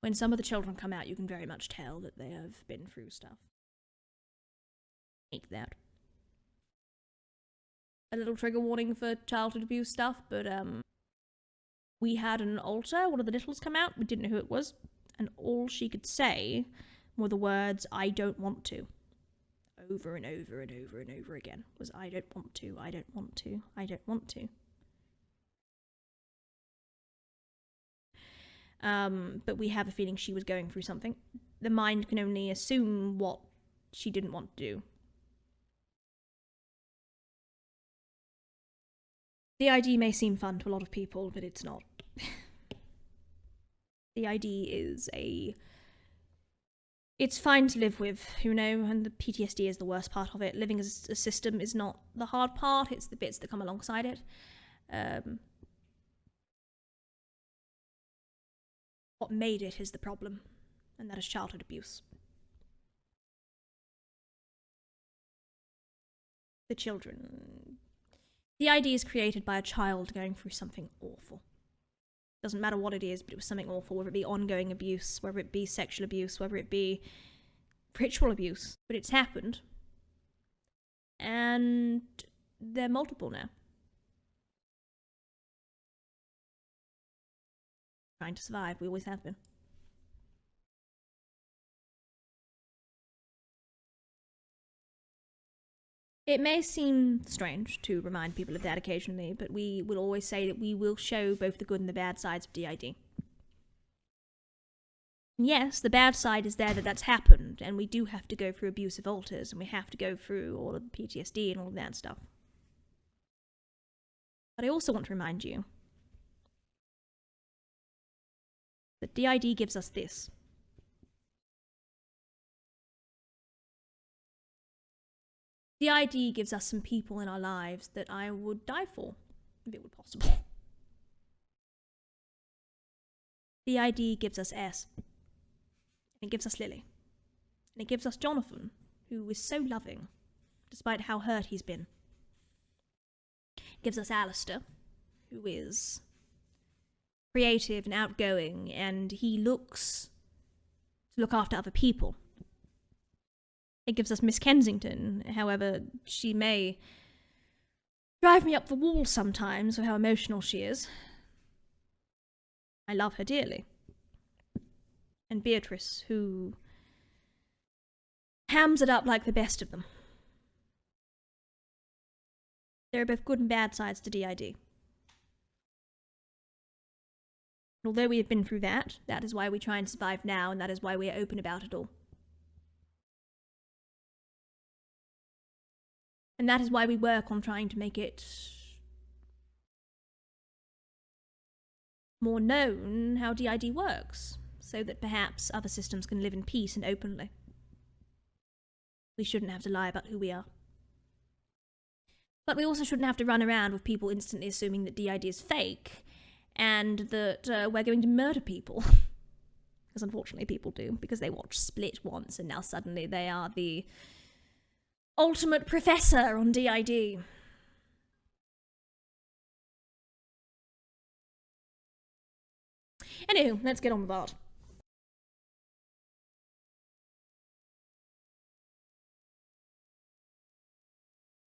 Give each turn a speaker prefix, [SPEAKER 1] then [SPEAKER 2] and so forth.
[SPEAKER 1] When some of the children come out, you can very much tell that they have been through stuff. Hate that. A little trigger warning for childhood abuse stuff, but we had an altar, one of the littles come out, we didn't know who it was, and all she could say were the words, "I don't want to." Over and over and over and over again was, "I don't want to, I don't want to, I don't want to." But we have a feeling she was going through something. The mind can only assume what she didn't want to do. The ID may seem fun to a lot of people, but it's not. The ID is it's fine to live with, you know, and the PTSD is the worst part of it. Living as a system is not the hard part, it's the bits that come alongside it. What made it is the problem, and that is childhood abuse. The children. The ID is created by a child going through something awful. Doesn't matter what it is, but it was something awful, whether it be ongoing abuse, whether it be sexual abuse, whether it be ritual abuse. But it's happened. And they're multiple now. Trying to survive, we always have been. It may seem strange to remind people of that occasionally, but we will always say that we will show both the good and the bad sides of DID. And yes, the bad side is there that that's happened, and we do have to go through abusive alters, and we have to go through all of the PTSD and all of that stuff. But I also want to remind you that DID gives us this. DID gives us some people in our lives that I would die for, if it were possible. DID gives us S. And it gives us Lily. And it gives us Jonathan, who is so loving, despite how hurt he's been. It gives us Alistair, who is creative and outgoing, and he looks to look after other people. It gives us Miss Kensington, however, she may drive me up the wall sometimes with how emotional she is. I love her dearly. And Beatrice, who hams it up like the best of them. There are both good and bad sides to DID. Although we have been through that, that is why we try and survive now, and that is why we are open about it all. And that is why we work on trying to make it more known how DID works, so that perhaps other systems can live in peace and openly. We shouldn't have to lie about who we are. But we also shouldn't have to run around with people instantly assuming that DID is fake, and that we're going to murder people. Because unfortunately people do, because they watched Split once, and now suddenly they are the ultimate professor on DID. Anywho, let's get on with art.